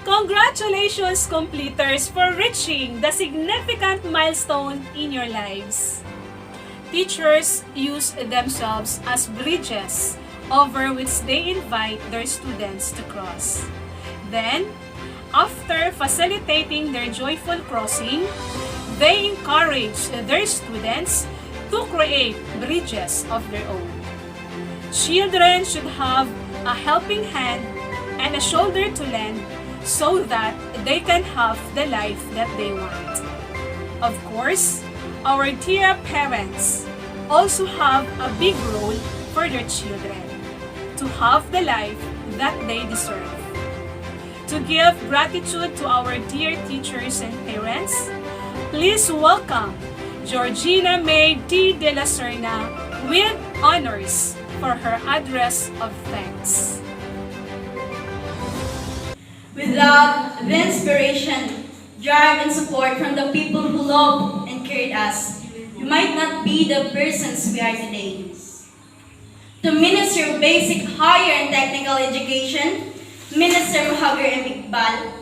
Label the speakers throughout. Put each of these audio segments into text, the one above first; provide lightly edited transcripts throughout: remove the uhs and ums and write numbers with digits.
Speaker 1: Congratulations, completers, for reaching the significant milestone in your lives. Teachers use themselves as bridges over which they invite their students to cross. Then, after facilitating their joyful crossing, they encourage their students to create bridges of their own. Children should have a helping hand and a shoulder to lend so that they can have the life that they want. Of course, our dear parents also have a big role for their children to have the life that they deserve. To give gratitude to our dear teachers and parents, please welcome Georgina May D. De La Serna with honors for her address of thanks.
Speaker 2: Without the inspiration, drive, and support from the people who loved and cared us, we might not be the persons we are today. To Minister of Basic, Higher, and Technical Education, Minister Muhagar M. Iqbal,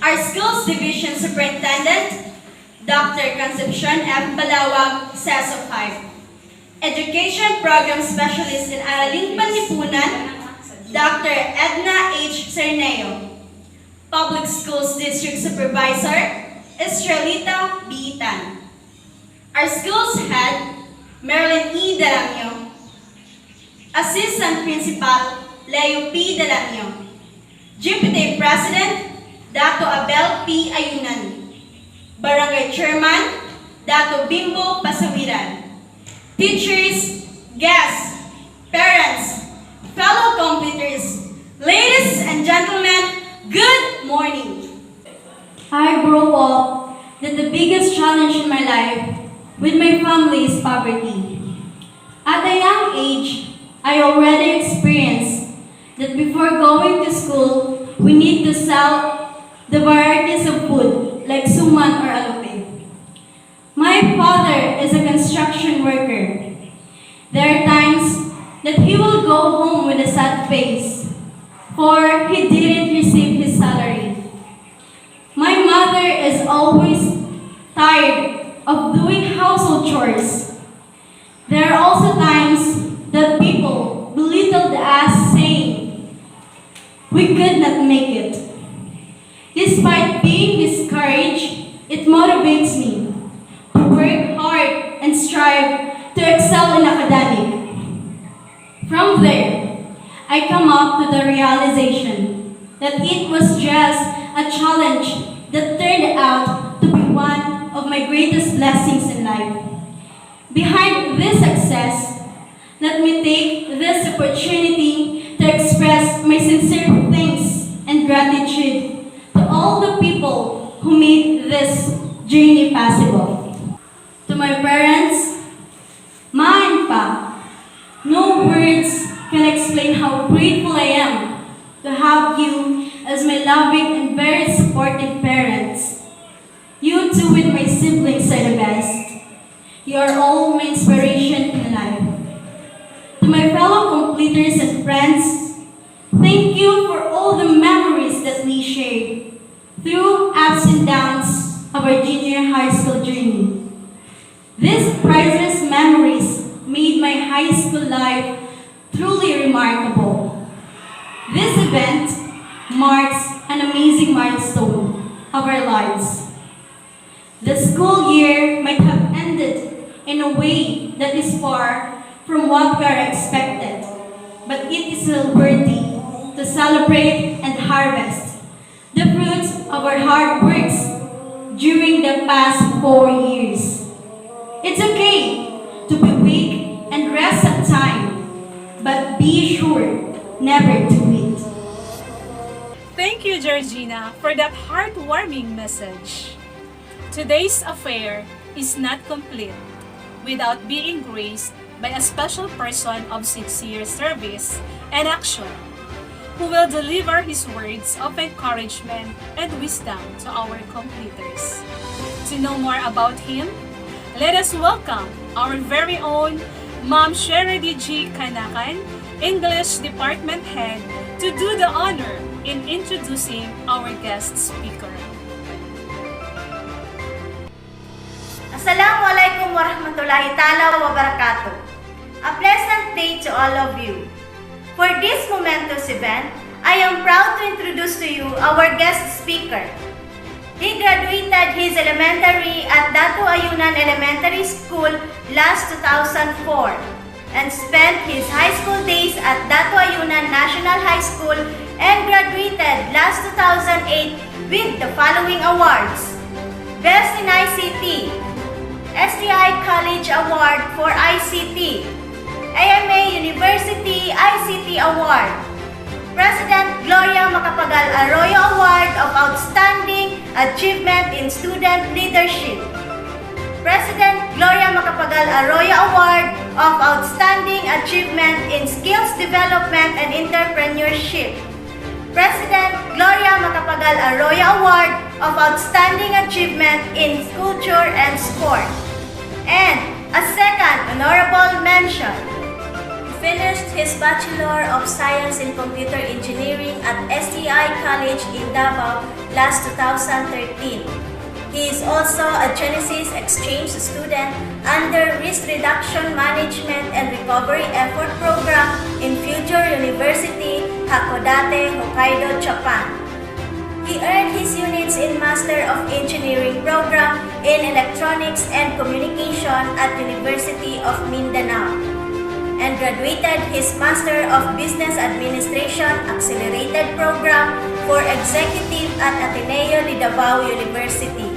Speaker 2: our Skills Division Superintendent, Dr. Concepcion F. Balawag, CESO 5, Education Program Specialist in Araling Panlipunan, Dr. Edna H. Cerneo, Public Schools District Supervisor, Estrelita B. Tan. Our Schools Head, Marilyn E. Dalamio, Assistant Principal, Leo P. Dalamio, Deputy President, Dato Abel P. Ayunan, Barangay Chairman, Dato Bimbo Pasawiran, teachers, guests, parents, fellow completers, ladies and gentlemen, good morning.
Speaker 3: I grew up that the biggest challenge in my life with my family is poverty. At a young age, I already experienced that before going to school, we need to sell the varieties of food like suman or alope. My father is a construction worker. There are times that he will go home with a sad face, for he didn't receive his salary. My mother is always tired of doing household chores. There are also times that people belittled us, saying we could not make it. Despite being discouraged, it motivates me to work hard and strive to excel in academic. From there, I come up to the realization that it was just a challenge that turned out to be one of my greatest blessings in life. Behind this success, let me take this opportunity to express my sincere thanks and gratitude to all the people who made this journey possible. To my parents, Ma and Pa, no words can explain how grateful I am to have you as my loving and very supportive parents. You two with my siblings are the best. You are all my inspiration in life. To my fellow completers and friends, thank you for all the memories that we shared through ups and downs of our junior high school journey. These priceless memories made my high school life truly remarkable. This event marks an amazing milestone of our lives. The school year might have ended in a way that is far from what we are expected, but it is still worthy to celebrate and harvest the fruits of our hard works during the past 4 years. It's okay to be weak and rest at time, but be sure never to quit.
Speaker 1: Thank you, Georgina, for that heartwarming message. Today's affair is not complete without being graced by a special person of sincere service and action who will deliver his words of encouragement and wisdom to our completers. To know more about him, let us welcome our very own Ma'am Sheredy G. Kanakan, English Department Head, to do the honor in introducing our guest speaker.
Speaker 4: Assalamualaikum warahmatullahi ta'ala wabarakatuh. A pleasant day to all of you. For this momentous event, I am proud to introduce to you our guest speaker. He graduated his elementary at Dato Ayunan Elementary School last 2004 and spent his high school days at Dato Ayunan National High School and graduated last 2008 with the following awards: Best in ICT, STI College Award for ICT, AMA University ICT Award, President Gloria Macapagal Arroyo Award of Outstanding Achievement in Student Leadership, President Gloria Macapagal Arroyo Award of Outstanding Achievement in Skills Development and Entrepreneurship, President Gloria Macapagal Arroyo Award of Outstanding Achievement in Culture and Sport, and a second honorable mention. Finished his Bachelor of Science in Computer Engineering at STI College in Davao last 2013. He is also a Genesis Exchange student under Risk Reduction Management and Recovery Effort Program in Future University, Hakodate, Hokkaido, Japan. He earned his units in Master of Engineering Program in Electronics and Communication at University of Mindanao, and graduated his Master of Business Administration Accelerated Program for Executive at Ateneo de Davao University.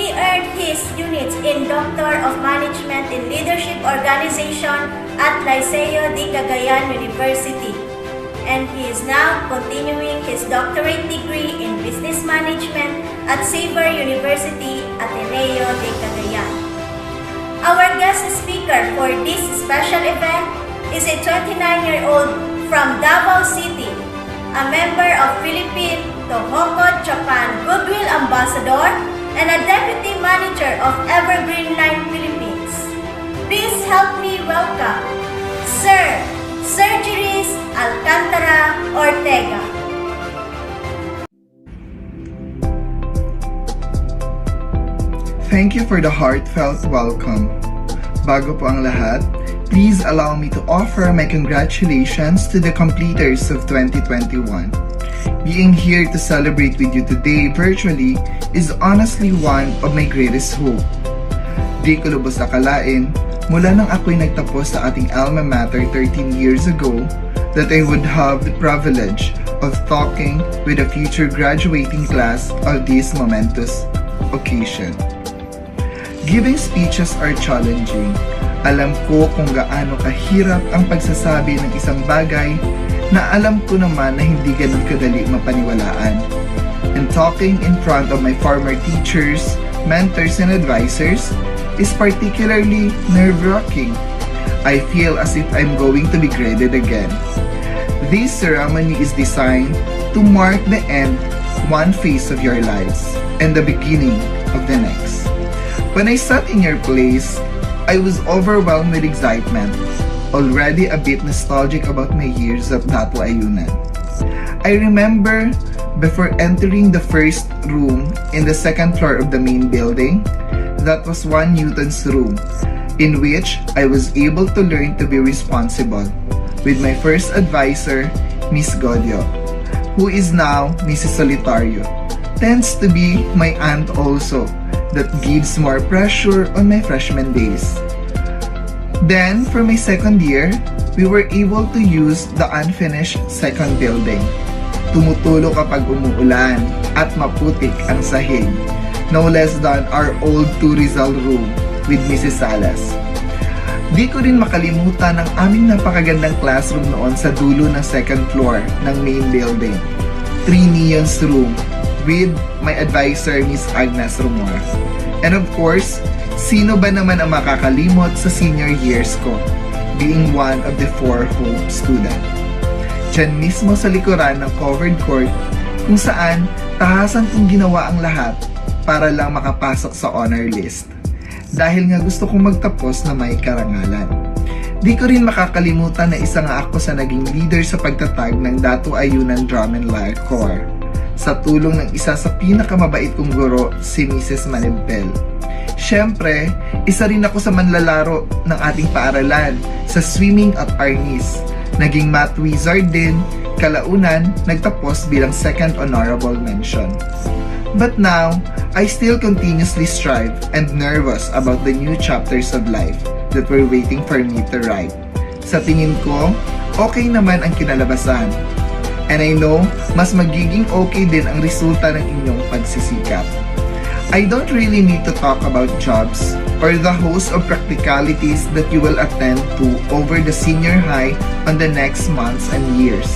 Speaker 4: He earned his units in Doctor of Management in Leadership Organization at Liceo de Cagayan University, and he is now continuing his doctorate degree in Business Management at Xavier University, Ateneo de Cagayan. Our guest speaker for this special event is a 29-year-old from Davao City, a member of Philippine Tohoku Japan Goodwill Ambassador, and a Deputy Manager of Evergreen Line Philippines. Please help me welcome Sir Sergiris Alcantara Ortega.
Speaker 5: Thank you for the heartfelt welcome. Bago po ang lahat, please allow me to offer my congratulations to the completers of 2021. Being here to celebrate with you today virtually is honestly one of my greatest hope. Di ko lubos akalain, mula nang ako'y nagtapos sa ating alma mater 13 years ago, that I would have the privilege of talking with a future graduating class of this momentous occasion. Giving speeches are challenging. Alam ko kung gaano kahirap ang pagsasabi ng isang bagay na alam ko naman na hindi ganun kadali mapaniwalaan. And talking in front of my former teachers, mentors, and advisors is particularly nerve-wracking. I feel as if I'm going to be graded again. This ceremony is designed to mark the end, one phase of your lives, and the beginning of the next. When I sat in your place, I was overwhelmed with excitement, already a bit nostalgic about my years at Dato Ayunan. I remember before entering the first room in the second floor of the main building, that was one Newton's room, in which I was able to learn to be responsible with my first advisor, Miss Godio, who is now Mrs. Solitario. Tends to be my aunt also, that gives more pressure on my freshman days. Then, for my second year, we were able to use the unfinished second building. Tumutulo kapag umuulan at maputik ang sahig. No less than our old 2 Rizal room with Mrs. Salas. Di ko rin makalimutan ang aming napakagandang classroom noon sa dulo ng second floor ng main building. 3 Neon's room with my advisor, Miss Agnes Rumor. And of course, sino ba naman ang makakalimot sa senior years ko, being one of the 4 Hope student. Diyan mismo sa likuran ng covered court, kung saan tahasan kong ginawa ang lahat para lang makapasok sa honor list. Dahil nga gusto kong magtapos na may karangalan. Di ko rin makakalimutan na isa nga ako sa naging leader sa pagtatag ng Dato Ayunan Drum and Lyre Corps sa tulong ng isa sa pinakamabait kong guro, si Mrs. Manibel. Siyempre, isa rin ako sa manlalaro ng ating paaralan sa swimming at Arnis. Naging math wizard din, kalaunan nagtapos bilang second honorable mention. But now, I still continuously strive and nervous about the new chapters of life that were waiting for me to write. Sa tingin ko, okay naman ang kinalabasan. And I know, mas magiging okay din ang resulta ng inyong pagsisikap. I don't really need to talk about jobs or the host of practicalities that you will attend to over the senior high on the next months and years.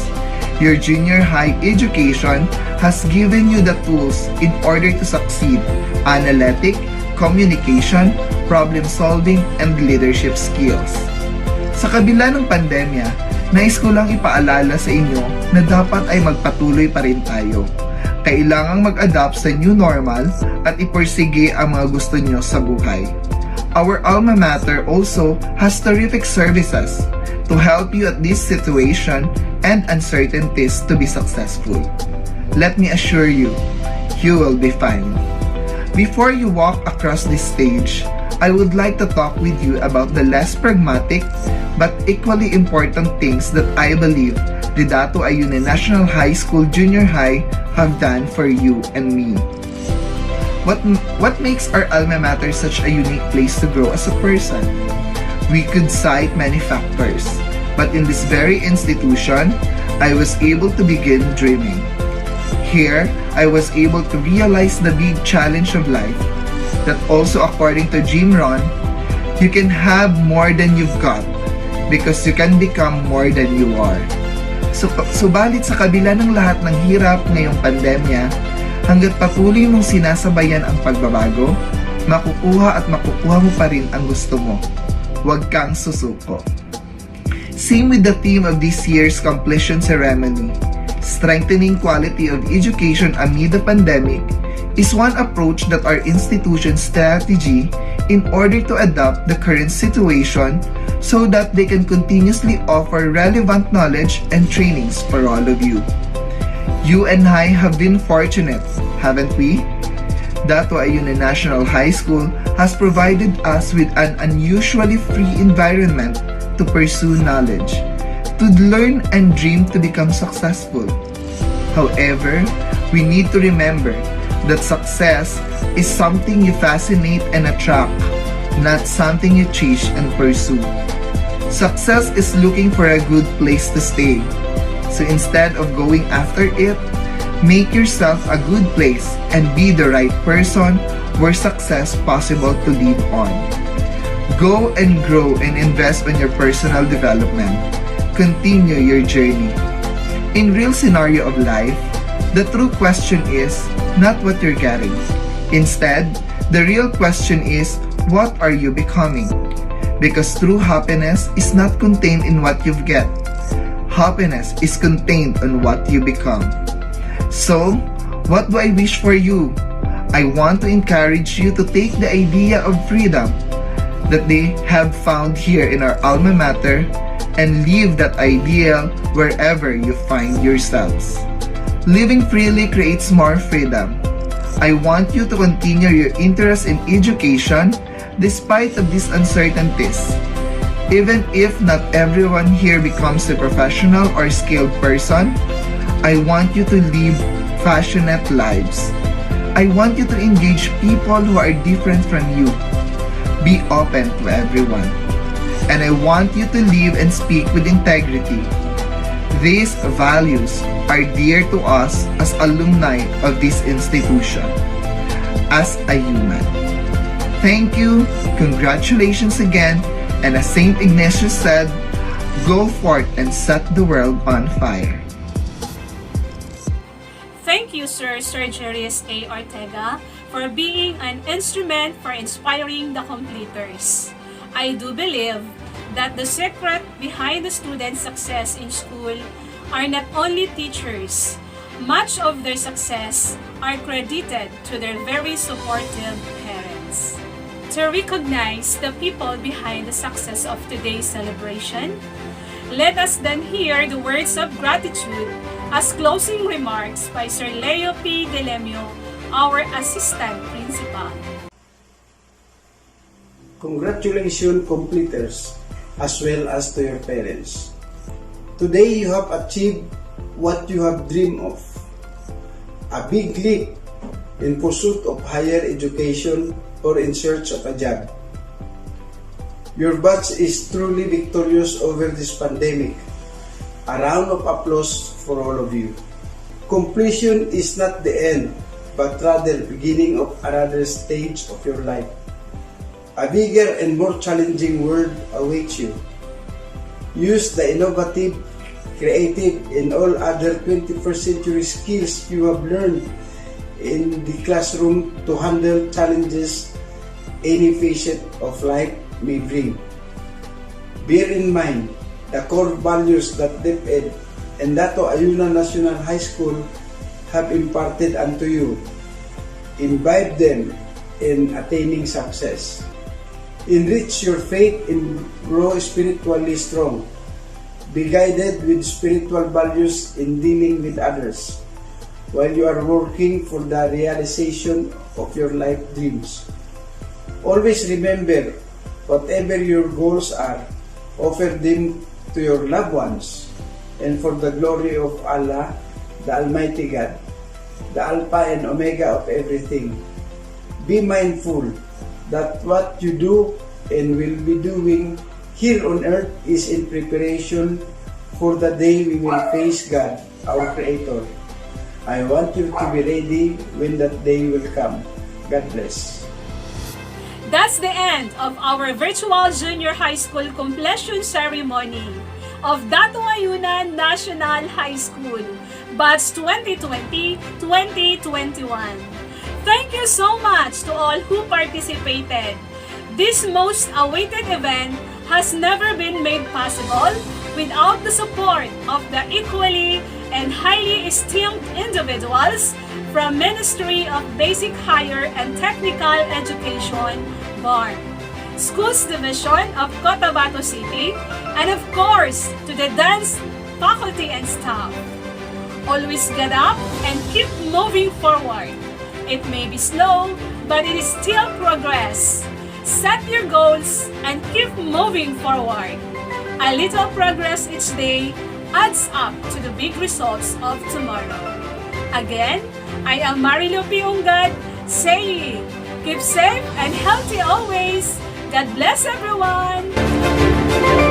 Speaker 5: Your junior high education has given you the tools in order to succeed: analytic, communication, problem solving, and leadership skills. Sa kabila ng pandemya, nais ko lang ipaalala sa inyo na dapat ay magpatuloy pa rin tayo. Kailangang mag-adapt sa new normal at ipursige ang mga gusto nyo sa buhay. Our alma mater also has terrific services to help you at this situation and uncertainties to be successful. Let me assure you, you will be fine. Before you walk across this stage, I would like to talk with you about the less pragmatic but equally important things that I believe the Dato Ayunan National High School Junior High have done for you and me. What makes our alma mater such a unique place to grow as a person? We could cite many factors, but in this very institution, I was able to begin dreaming. Here, I was able to realize the big challenge of life, that also according to Jim Rohn, you can have more than you've got because you can become more than you are. Subalit sa kabila ng lahat ng hirap ngayong pandemya, hanggat patuloy mong sinasabayan ang pagbabago, makukuha mo pa rin ang gusto mo. Huwag kang susuko. Same with the theme of this year's completion ceremony, strengthening quality of education amid the pandemic is one approach that our institution's strategy in order to adapt the current situation so that they can continuously offer relevant knowledge and trainings for all of you. You and I have been fortunate, haven't we? Dato Ayunan National High School has provided us with an unusually free environment to pursue knowledge, to learn and dream to become successful. However, we need to remember that success is something you fascinate and attract, not something you chase and pursue. Success is looking for a good place to stay. So instead of going after it, make yourself a good place and be the right person where success possible to live on. Go and grow and invest on your personal development. Continue your journey. In real scenario of life, the true question is not what you're getting. Instead, the real question is, what are you becoming? Because true happiness is not contained in what you've get. Happiness is contained on what you become. So, what do I wish for you? I want to encourage you to take the idea of freedom that they have found here in our alma mater and live that ideal wherever you find yourselves. Living freely creates more freedom. I want you to continue your interest in education despite of these uncertainties. Even if not everyone here becomes a professional or skilled person, I want you to live passionate lives. I want you to engage people who are different from you. Be open to everyone. And I want you to live and speak with integrity. These values are dear to us as alumni of this institution, as a human. Thank you, congratulations again, and as St. Ignatius said, go forth and set the world on fire.
Speaker 1: Thank you, Sir Jarius A. Ortega, for being an instrument for inspiring the completers. I do believe that the secret behind the students' success in school are not only teachers. Much of their success are credited to their very supportive parents. to recognize the people behind the success of today's celebration. Let us then hear the words of gratitude as closing remarks by Sir Leo P. Delemio, our Assistant Principal.
Speaker 6: Congratulations, completers, as well as to your parents. Today you have achieved what you have dreamed of. A big leap in pursuit of higher education or in search of a job. Your batch is truly victorious over this pandemic. A round of applause for all of you. Completion is not the end, but rather beginning of another stage of your life. A bigger and more challenging world awaits you. Use the innovative, creative, and all other 21st century skills you have learned in the classroom to handle challenges any facet of life may bring. Bear in mind the core values that DepEd and Dato Ayuna National High School have imparted unto you. Imbibe them in attaining success. Enrich your faith and grow spiritually strong. Be guided with spiritual values in dealing with others while you are working for the realization of your life dreams. Always remember, whatever your goals are, offer them to your loved ones and for the glory of Allah, the Almighty God, the Alpha and Omega of everything. Be mindful that what you do and will be doing here on earth is in preparation for the day we will face God, our Creator. I want you to be ready when that day will come. God bless.
Speaker 1: That's the end of our virtual junior high school completion ceremony of Dato Ayuna National High School, batch 2020-2021. Thank you so much to all who participated. This most awaited event has never been made possible without the support of the equally and highly esteemed individuals from Ministry of Basic Higher and Technical Education, BARM, Schools Division of Cotabato City, and of course to the DANHS faculty and staff. Always get up and keep moving forward. It may be slow, but it is still progress. Set your goals and keep moving forward. A little progress each day adds up to the big results of tomorrow. Again, I am Marilo P. Ungad saying, keep safe and healthy always. God bless everyone!